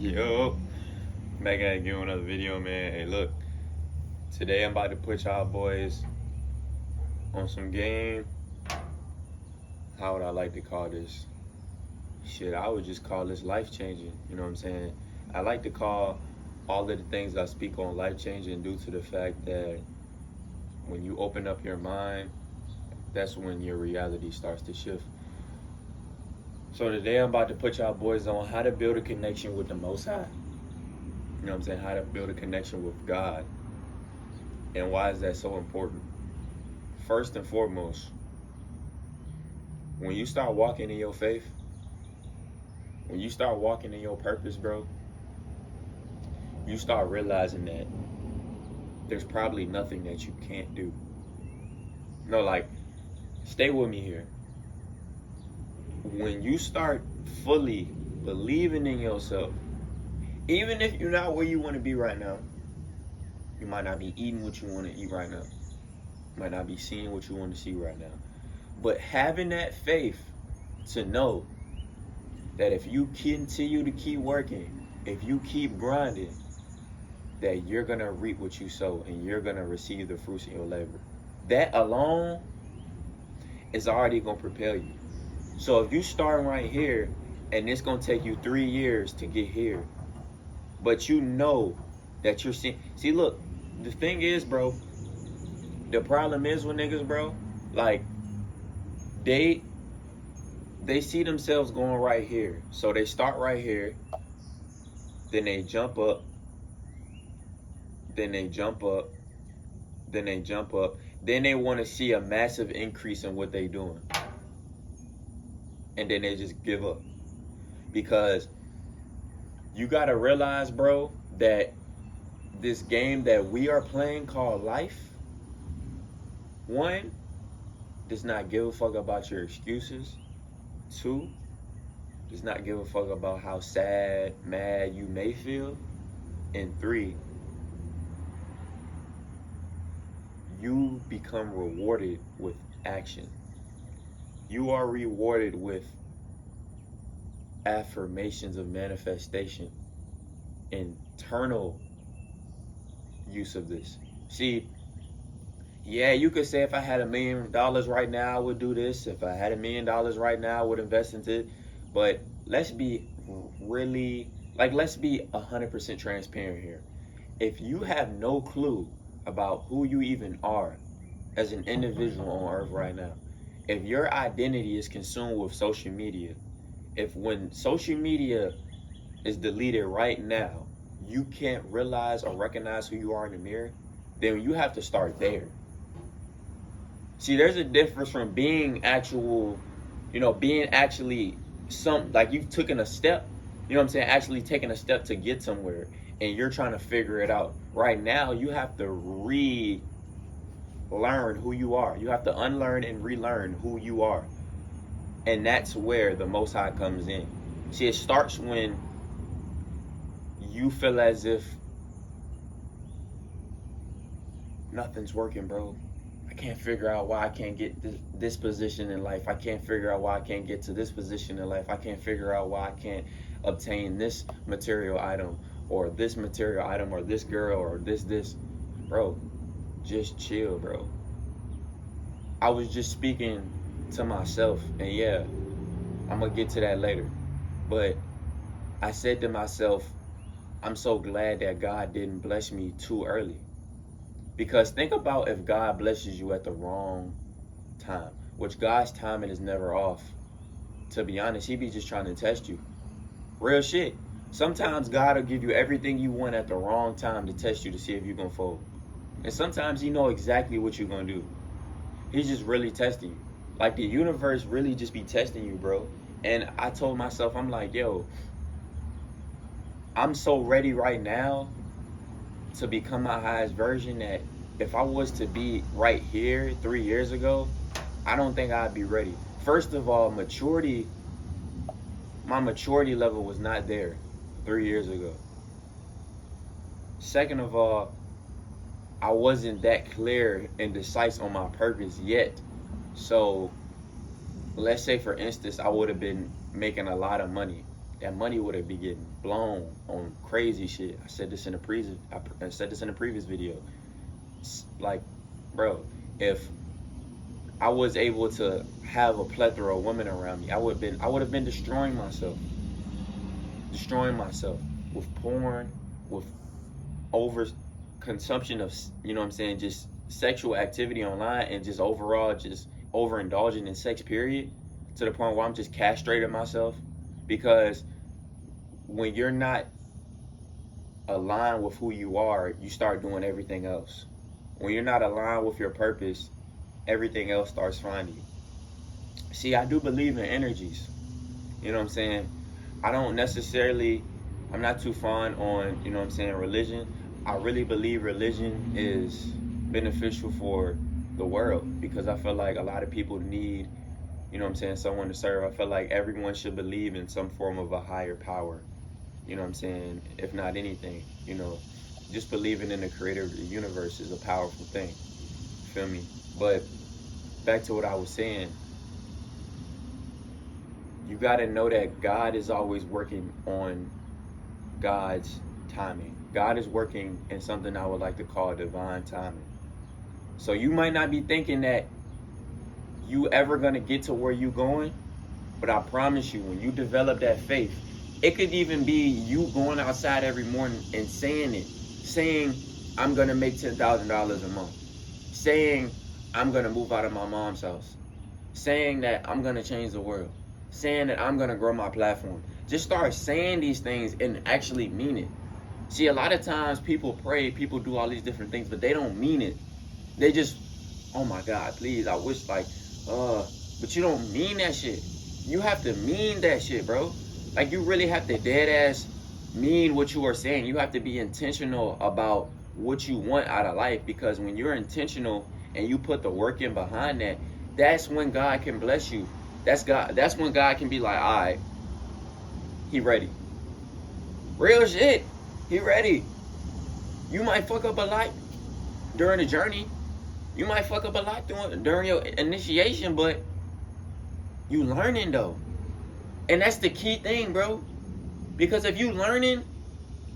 Yo, back at again with another video, man. Hey, look, today I'm about to put y'all boys on some game. How would I like to call this? Shit, I would just call this life changing. You know what I'm saying? I like to call all of the things I speak on life changing due to the fact that when you open up your mind, that's when your reality starts to shift. So today I'm about to put y'all boys on how to build a connection with the Most High. You know what I'm saying? How to build a connection with God. And why is that so important? First and foremost, when you start walking in your faith, when you start walking in your purpose, bro, you start realizing that there's probably nothing that you can't do. No, like, stay with me here. When you start fully believing in yourself, even if you're not where you want to be right now, you might not be eating what you want to eat right now. You might not be seeing what you want to see right now. But having that faith to know that if you continue to keep working, if you keep grinding, that you're going to reap what you sow and you're going to receive the fruits of your labor. That alone is already going to propel you. So if you start right here and it's going to take you 3 years to get here, but you know that you're seeing. See, look, the thing is, bro, the problem is with niggas, bro, like, they see themselves going right here. So they start right here, then they jump up, then they jump up, then they jump up. Then they want to see a massive increase in what they doing. And then they just give up. Because you got to realize, bro, that this game that we are playing called life, one, does not give a fuck about your excuses. Two, does not give a fuck about how sad, mad you may feel. And three, you become rewarded with action. You are rewarded with affirmations of manifestation, internal use of this. See, yeah, you could say if I had $1 million right now, I would do this. If I had $1 million right now, I would invest into it. But let's be really, let's be 100% transparent here. If you have no clue about who you even are as an individual on earth right now, if your identity is consumed with social media, if when social media is deleted right now, you can't realize or recognize who you are in the mirror, then you have to start there. See, there's a difference from being actually like you've taken a step, you know what I'm saying, actually taking a step to get somewhere, and you're trying to figure it out. Right now, you have to relearn who you are. You have to unlearn and relearn who you are. And that's where the Most High comes in. See, it starts when you feel as if nothing's working, bro. I can't figure out why I can't get this position in life. I can't figure out why I can't get to this position in life. I can't figure out why I can't obtain this material item or this material item or this girl or this. Bro, just chill, bro. I was just speaking to myself, and yeah, I'm gonna get to that later. But I said to myself, I'm so glad that God didn't bless me too early. Because think about if God blesses you at the wrong time, which God's timing is never off. To be honest, he be just trying to test you. Real shit. Sometimes God will give you everything you want at the wrong time to test you to see if you're gonna fold. And sometimes he know exactly what you're gonna do. He's just really testing you. Like, the universe really just be testing you, bro. And I told myself, I'm like, yo, I'm so ready right now to become my highest version that if I was to be right here 3 years ago, I don't think I'd be ready. First of all, my maturity level was not there 3 years ago. Second of all, I wasn't that clear and decisive on my purpose yet. So let's say, for instance, I would have been making a lot of money that money would have been getting blown on crazy shit. I said this in a previous video. Like, bro, if I was able to have a plethora of women around me, I would have been destroying myself with porn, with over consumption of, you know what I'm saying, just sexual activity online, and just overall just overindulging in sex, period, to the point where I'm just castrating myself. Because when you're not aligned with who you are, you start doing everything else. When you're not aligned with your purpose, everything else starts finding you. See, I do believe in energies. You know what I'm saying? I'm not too fond on, you know what I'm saying, religion. I really believe religion is beneficial for the world, because I feel like a lot of people need, you know what I'm saying, someone to serve. I feel like everyone should believe in some form of a higher power. You know what I'm saying? If not anything, you know, just believing in the creator of the universe is a powerful thing. Feel me? But back to what I was saying, you got to know that God is always working on God's timing. God is working in something I would like to call divine timing. So you might not be thinking that you ever gonna get to where you going, but I promise you, when you develop that faith, it could even be you going outside every morning and saying, I'm gonna make $10,000 a month, saying, I'm gonna move out of my mom's house, saying that I'm gonna change the world, saying that I'm gonna grow my platform. Just start saying these things and actually mean it. See, a lot of times people pray, people do all these different things, but they don't mean it. They just, oh my God, please, I wish, like, but you don't mean that shit. You have to mean that shit, bro. Like, you really have to dead ass mean what you are saying. You have to be intentional about what you want out of life, because when you're intentional and you put the work in behind that, that's when God can bless you. That's when God can be like, all right, he ready. Real shit. He ready. You might fuck up a lot during the journey. You might fuck up a lot during your initiation, but you learning though. And that's the key thing, bro. Because if you learning,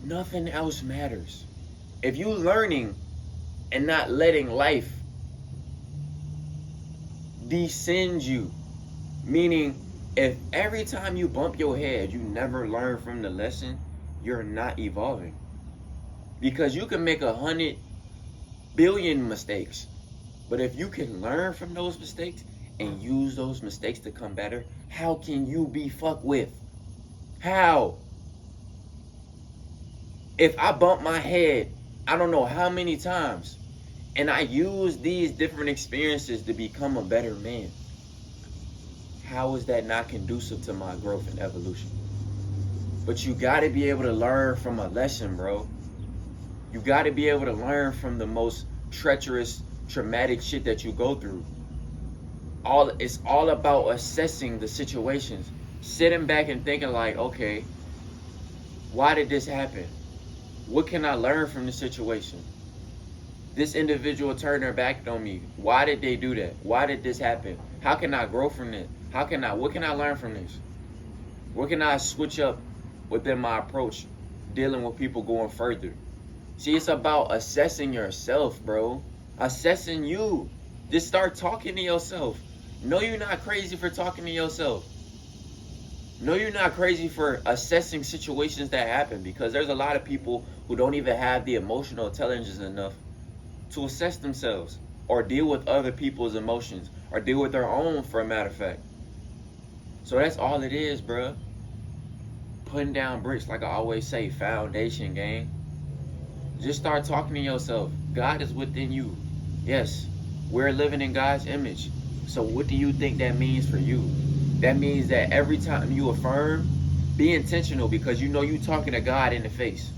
nothing else matters. If you learning and not letting life descend you, meaning if every time you bump your head, you never learn from the lesson, you're not evolving. Because you can make 100 billion mistakes, but if you can learn from those mistakes and use those mistakes to come better, how can you be fucked with? How? If I bump my head, I don't know how many times, and I use these different experiences to become a better man, how is that not conducive to my growth and evolution? But you gotta be able to learn from a lesson, bro. You gotta be able to learn from the most treacherous, traumatic shit that you go through. It's all about assessing the situations, sitting back and thinking like, okay, why did this happen? What can I learn from the situation? This individual turned their back on me. Why did they do that? Why did this happen? How can I grow from this? What can I learn from this? What can I switch up within my approach dealing with people going further? See, it's about assessing yourself, bro. Assessing you. Just start talking to yourself. No, you're not crazy for talking to yourself. No, you're not crazy for assessing situations that happen, because there's a lot of people who don't even have the emotional intelligence enough to assess themselves or deal with other people's emotions or deal with their own, for a matter of fact. So that's all it is, bro. Putting down bricks, like I always say, foundation, gang. Just start talking to yourself. God is within you. Yes, we're living in God's image. So what do you think that means for you? That means that every time you affirm, be intentional, because you know you're talking to God in the face.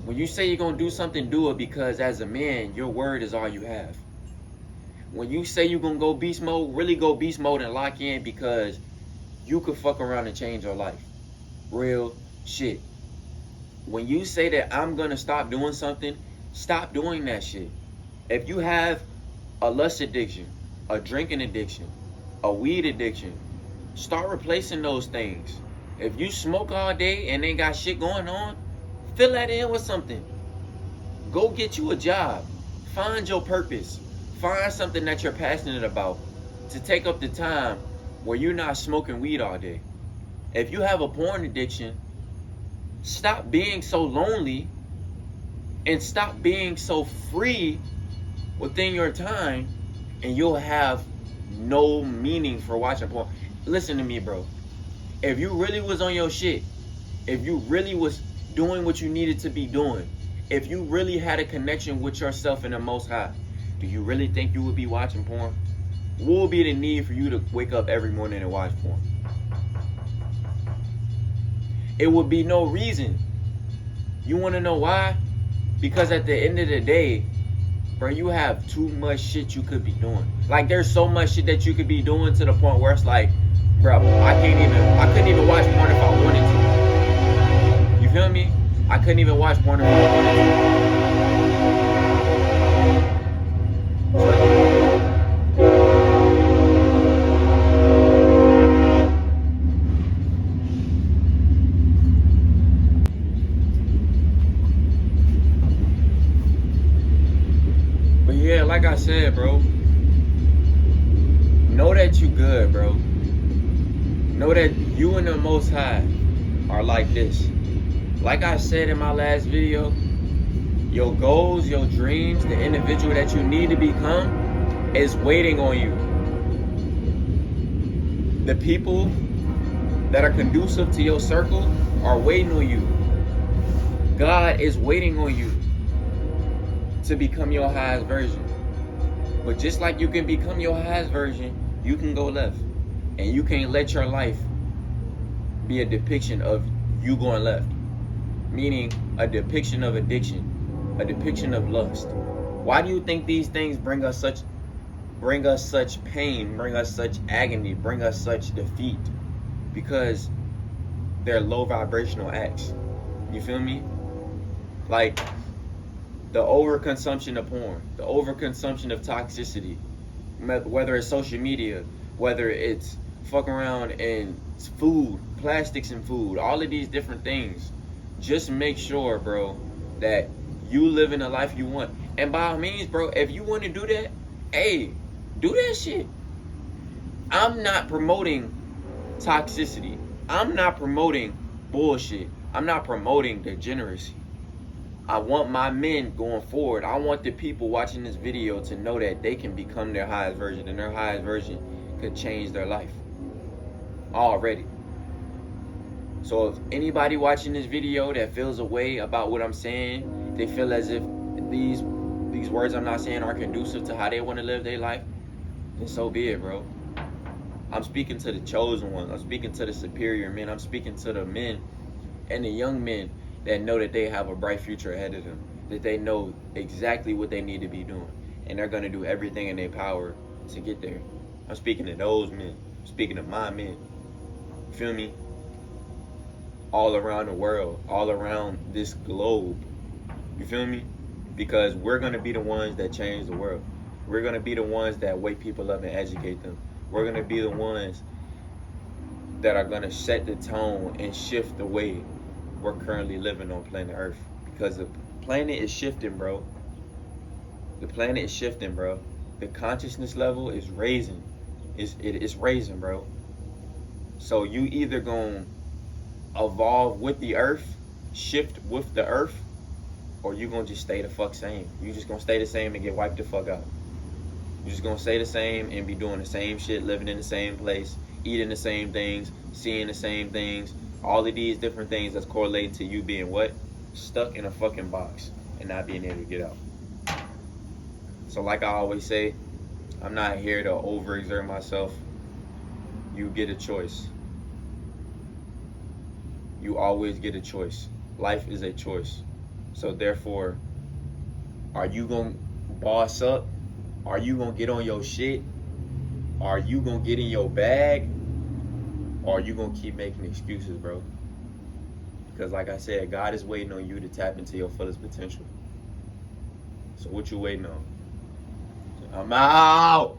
When you say you're going to do something, do it, because as a man, your word is all you have. When you say you're going to go beast mode, really go beast mode and lock in, because you could fuck around and change your life. Real shit. When you say that I'm going to stop doing something, stop doing that shit. If you have a lust addiction, a drinking addiction, a weed addiction, start replacing those things. If you smoke all day and ain't got shit going on, fill that in with something. Go get you a job. Find your purpose. Find something that you're passionate about to take up the time where you're not smoking weed all day. If you have a porn addiction, stop being so lonely and stop being so free within your time, and you'll have no meaning for watching porn. Listen to me, bro. If you really was on your shit, if you really was doing what you needed to be doing, if you really had a connection with yourself and the Most High, do you really think you would be watching porn? What would be the need for you to wake up every morning and watch porn? It would be no reason. You want to know why? Because at the end of the day, bro, you have too much shit you could be doing. Like, there's so much shit that you could be doing to the point where it's like, bro, I couldn't even watch porn if I wanted to. You feel me? I couldn't even watch porn if I wanted to. But yeah, like I said, bro, know that you good, bro. Know that you and the Most High are like this. Like I said in my last video, your goals, your dreams, the individual that you need to become is waiting on you. The people that are conducive to your circle are waiting on you. God is waiting on you to become your highest version. But just like you can become your highest version, you can go left. And you can't let your life be a depiction of you going left. Meaning a depiction of addiction, a depiction of lust. Why do you think these things bring us such pain, bring us such agony, bring us such defeat? Because they're low vibrational acts. You feel me? Like the overconsumption of porn, the overconsumption of toxicity, whether it's social media, whether it's fucking around in food, plastics in food, all of these different things. Just make sure, bro, that you live in the life you want. And by all means, bro, if you want to do that, hey, do that shit. I'm not promoting toxicity. I'm not promoting bullshit. I'm not promoting degeneracy. I want my men going forward. I want the people watching this video to know that they can become their highest version, and their highest version could change their life already. So if anybody watching this video that feels a way about what I'm saying, they feel as if these words I'm not saying are conducive to how they want to live their life, then so be it, bro. I'm speaking to the chosen ones. I'm speaking to the superior men. I'm speaking to the men and the young men that know that they have a bright future ahead of them, that they know exactly what they need to be doing, and they're going to do everything in their power to get there. I'm speaking to those men. I'm speaking to my men. You feel me? All around the world, all around this globe. You feel me? Because we're going to be the ones that change the world. We're going to be the ones that wake people up and educate them. We're going to be the ones that are going to set the tone and shift the way we're currently living on planet Earth. Because the planet is shifting, bro. The planet is shifting, bro. The consciousness level is raising. It's raising, bro. So you either going to evolve with the Earth, shift with the Earth, or you going to just stay the fuck same. You just going to stay the same and get wiped the fuck out. You're just going to stay the same and be doing the same shit, living in the same place, eating the same things, seeing the same things. All of these different things that's correlating to you being what? Stuck in a fucking box and not being able to get out. So like I always say, I'm not here to overexert myself. You get a choice. You always get a choice. Life is a choice. So therefore, are you going to boss up? Are you going to get on your shit? Are you going to get in your bag? Or are you going to keep making excuses, bro? Because like I said, God is waiting on you to tap into your fullest potential. So what you waiting on? I'm out.